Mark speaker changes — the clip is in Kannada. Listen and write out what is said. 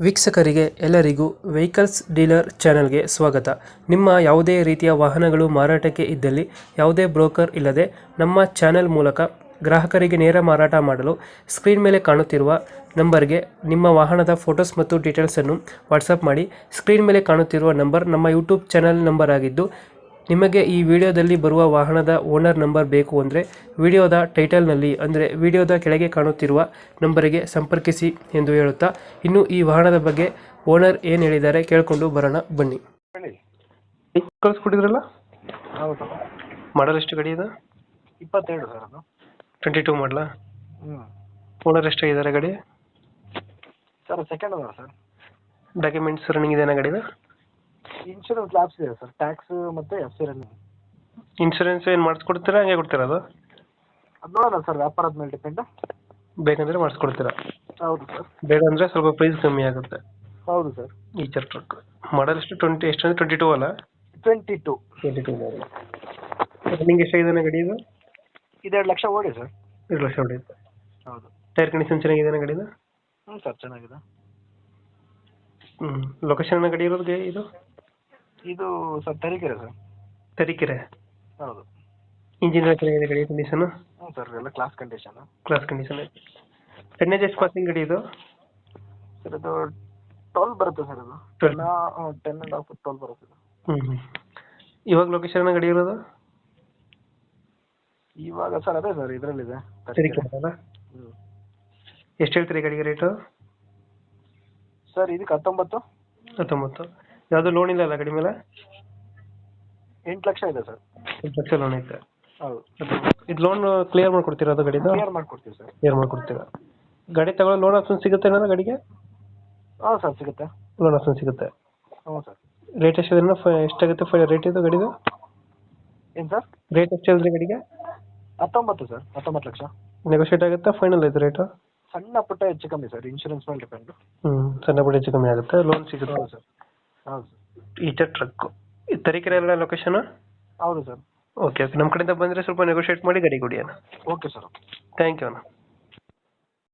Speaker 1: ವೀಕ್ಷಕರಿಗೆ ಎಲ್ಲರಿಗೂ ವೆಹಿಕಲ್ಸ್ ಡೀಲರ್ ಚಾನೆಲ್ಗೆ ಸ್ವಾಗತ. ನಿಮ್ಮ ಯಾವುದೇ ರೀತಿಯ ವಾಹನಗಳು ಮಾರಾಟಕ್ಕೆ ಇದ್ದಲ್ಲಿ ಯಾವುದೇ ಬ್ರೋಕರ್ ಇಲ್ಲದೆ ನಮ್ಮ ಚಾನೆಲ್ ಮೂಲಕ ಗ್ರಾಹಕರಿಗೆ ನೇರ ಮಾರಾಟ ಮಾಡಲು ಸ್ಕ್ರೀನ್ ಮೇಲೆ ಕಾಣುತ್ತಿರುವ ನಂಬರ್ಗೆ ನಿಮ್ಮ ವಾಹನದ ಫೋಟೋಸ್ ಮತ್ತು ಡೀಟೇಲ್ಸನ್ನು ವಾಟ್ಸಪ್ ಮಾಡಿ. ಸ್ಕ್ರೀನ್ ಮೇಲೆ ಕಾಣುತ್ತಿರುವ ನಂಬರ್ ನಮ್ಮ ಯೂಟ್ಯೂಬ್ ಚಾನೆಲ್ ನಂಬರ್ ಆಗಿದ್ದು, ನಿಮಗೆ ಈ ವಿಡಿಯೋದಲ್ಲಿ ಬರುವ ವಾಹನದ ಓನರ್ ನಂಬರ್ ಬೇಕು ಅಂದರೆ ವಿಡಿಯೋದ ಟೈಟಲ್ನಲ್ಲಿ ಅಂದರೆ ವಿಡಿಯೋದ ಕೆಳಗೆ ಕಾಣುತ್ತಿರುವ ನಂಬರಿಗೆ ಸಂಪರ್ಕಿಸಿ ಎಂದು ಹೇಳುತ್ತಾ, ಇನ್ನು ಈ ವಾಹನದ ಬಗ್ಗೆ ಓನರ್ ಏನು ಹೇಳಿದ್ದಾರೆ ಕೇಳಿಕೊಂಡು ಬರೋಣ ಬನ್ನಿ.
Speaker 2: ಹೇಳಿ.
Speaker 1: ಕಳಿಸ್ಕೊಟ್ಟಿದ್ರಲ್ಲ,
Speaker 2: ಹೌದು.
Speaker 1: ಮಾಡಲ್ ಎಷ್ಟು ಗಾಡಿ ಇದೆ?
Speaker 2: 22 ಸರ್ ಅದು.
Speaker 1: 22 ಮಾಡಲಾ?
Speaker 2: ಹ್ಞೂ
Speaker 1: ಓನರ್ ಎಷ್ಟಾಗಿದ್ದಾರೆ ಗಾಡಿ?
Speaker 2: Sir second owner sir.
Speaker 1: Documents running ಇದೆಯಾ ಗಾಡಿದು?
Speaker 2: ಇನ್ಶೂರೆನ್ಸ್ ಲ್ಯಾಬ್ಸ್ ಇದೆ ಸರ್, ಟ್ಯಾಕ್ಸ್ ಮತ್ತು ಎಫ್ ಸಿ ರನ್ನಿಂಗ್.
Speaker 1: ಇನ್ಶೂರೆನ್ಸ್ ಏನು ಮಾಡಿಸ್ಕೊಡ್ತೀರಾ, ಹಂಗೆ ಕೊಡ್ತೀರಾ? ಅದು
Speaker 2: ನೋಡೋಣ ಸರ್, ವ್ಯಾಪಾರದ ಮೇಲೆ ಡಿಪೆಂಡ್.
Speaker 1: ಬೇಕಂದ್ರೆ ಮಾಡಿಸ್ಕೊಡ್ತೀರಾ?
Speaker 2: ಹೌದು ಸರ್.
Speaker 1: ಬೇಡ ಅಂದರೆ ಸ್ವಲ್ಪ ಪ್ರೈಸ್ ಕಮ್ಮಿ ಆಗುತ್ತೆ.
Speaker 2: ಹೌದು ಸರ್.
Speaker 1: ಈಚರ್ ಟ್ರಕ್ ಮಾಡಲ್ ಎಷ್ಟು? ಎಷ್ಟು ಅಂದರೆ 22 ಅಲ್ಲ?
Speaker 2: 22.
Speaker 1: 22 ಮಾಡಲ್. ರನ್ನಿಂಗ್ ಎಷ್ಟಾಗಿದೆ ಗಾಡಿ ಇದು?
Speaker 2: 2 ಲಕ್ಷ ಓಡಿ ಸರ್.
Speaker 1: 2 ಲಕ್ಷ ಹೊಡೆಯುತ್ತೆ.
Speaker 2: ಹೌದು.
Speaker 1: ಟೈರ್ ಕಂಡೀಷನ್ ಚೆನ್ನಾಗಿದೆ ಗಾಡಿದು?
Speaker 2: ಹ್ಞೂ ಸರ್, ಚೆನ್ನಾಗಿದೆ.
Speaker 1: ಲೊಕೇಶನ್ ಗಾಡಿ ಇರೋದು ಇದು?
Speaker 2: ಇದು ಸರ್ ತರೀಕೆರೆ ಸರ್.
Speaker 1: ತರೀಕೆರೆ.
Speaker 2: ಹೌದು.
Speaker 1: ಇಂಜಿನ್ ಚೆನ್ನಾಗಿದೆ ಗಾಡಿ ಕಂಡೀಷನ್?
Speaker 2: ಹ್ಞೂ ಸರ್, ಎಲ್ಲ ಕ್ಲಾಸ್ ಕಂಡೀಷನ್.
Speaker 1: ಕ್ಲಾಸ್ ಕಂಡೀಷನ್ ಐತೆ. ಟೆನ್ನೇಜ್ ಎಷ್ಟು ಪಾಸಿಂಗ್ ಗಾಡಿ ಇದು?
Speaker 2: ಸರ್ ಇದು 12 ಬರುತ್ತೆ ಸರ್. ಇದು 10.5 12 ಬರುತ್ತೆ ಇದು.
Speaker 1: ಇವಾಗ ಲೊಕೇಶನ್ ಗಾಡಿ ಇರೋದು?
Speaker 2: ಇವಾಗ ಸರ್ ಅದೇ ಸರ್, ಇದರಲ್ಲಿದೆ
Speaker 1: ತರೀಕೆರೆ ಅಲ್ಲ?
Speaker 2: ಹ್ಞೂ.
Speaker 1: ಎಷ್ಟು ಹೇಳ್ತೀರಿ ಗಾಡಿಗೆ ರೇಟು?
Speaker 2: ಸರ್ ಇದಕ್ಕೆ 19.
Speaker 1: 19. ಯಾವುದು ಲೋನ್ ಇಲ್ಲ ಅಲ್ಲ ಗಾಡಿ ಮೇಲೆ?
Speaker 2: 8 ಲಕ್ಷ ಇದೆ ಸರ್.
Speaker 1: 8 ಲಕ್ಷ ಲೋನ್ ಐತೆ.
Speaker 2: ಹೌದು.
Speaker 1: ಇದು ಲೋನ್ ಕ್ಲಿಯರ್ ಮಾಡ್ಕೊಡ್ತೀರಾ? ಅದು ಗಾಡಿದು
Speaker 2: ಕ್ಲಿಯರ್ ಮಾಡ್ಕೊಡ್ತೀವಿ ಸರ್.
Speaker 1: ಕ್ಲಿಯರ್ ಮಾಡ್ಕೊಡ್ತೀರಾ? ಗಾಡಿ ತಗೊಳ್ಳೋ ಲೋನ್ ಆಪ್ಷನ್ ಸಿಗುತ್ತೆ ಏನಾರ ಗಾಡಿಗೆ?
Speaker 2: ಹಾಂ ಸರ್, ಸಿಗುತ್ತೆ.
Speaker 1: ಲೋನ್ ಆಪ್ಷನ್ ಸಿಗುತ್ತೆ.
Speaker 2: ಹ್ಞೂ ಸರ್.
Speaker 1: ರೇಟ್ ಎಷ್ಟಿದೆ? ಎಷ್ಟಾಗುತ್ತೆ ರೇಟ್ ಇದು ಗಾಡಿದು?
Speaker 2: ಏನು ಸರ್?
Speaker 1: ರೇಟ್ ಎಷ್ಟು ಹೇಳಿದ್ರಿ ಗಾಡಿಗೆ?
Speaker 2: 19 ಸರ್, 19 ಲಕ್ಷ.
Speaker 1: ನೆಗೋಷಿಯೇಟ್ ಆಗುತ್ತಾ? ಫೈನಲ್ ಐತೆ ರೇಟು?
Speaker 2: ಸಣ್ಣ ಪುಟ್ಟ ಹೆಚ್ಚು ಕಮ್ಮಿ ಸರ್, ಇನ್ಶೂರೆನ್ಸ್ ಮೇಲೆ ಡಿಪೆಂಡು.
Speaker 1: ಸಣ್ಣ ಪುಟ್ಟ ಹೆಚ್ಚು ಕಮ್ಮಿ ಆಗುತ್ತೆ, ಲೋನ್ ಸಿಗುತ್ತೆ.
Speaker 2: ಹೌದು ಸರ್. ಹೌದು ಸರ್.
Speaker 1: ಈಚರ್ ಟ್ರಕ್. ತರೀಕೆರೆ ಎಲ್ಲ ಲೊಕೇಶನ್?
Speaker 2: ಹೌದು ಸರ್.
Speaker 1: ಓಕೆ ಓಕೆ, ನಮ್ಮ ಕಡೆಯಿಂದ ಬಂದರೆ ಸ್ವಲ್ಪ ನೆಗೋಷಿಯೇಟ್ ಮಾಡಿ ಗಾಡಿ ಕೊಡಿ ಅಣ್ಣ.
Speaker 2: Okay sir.
Speaker 1: ಥ್ಯಾಂಕ್ ಯು ಅಣ್ಣ.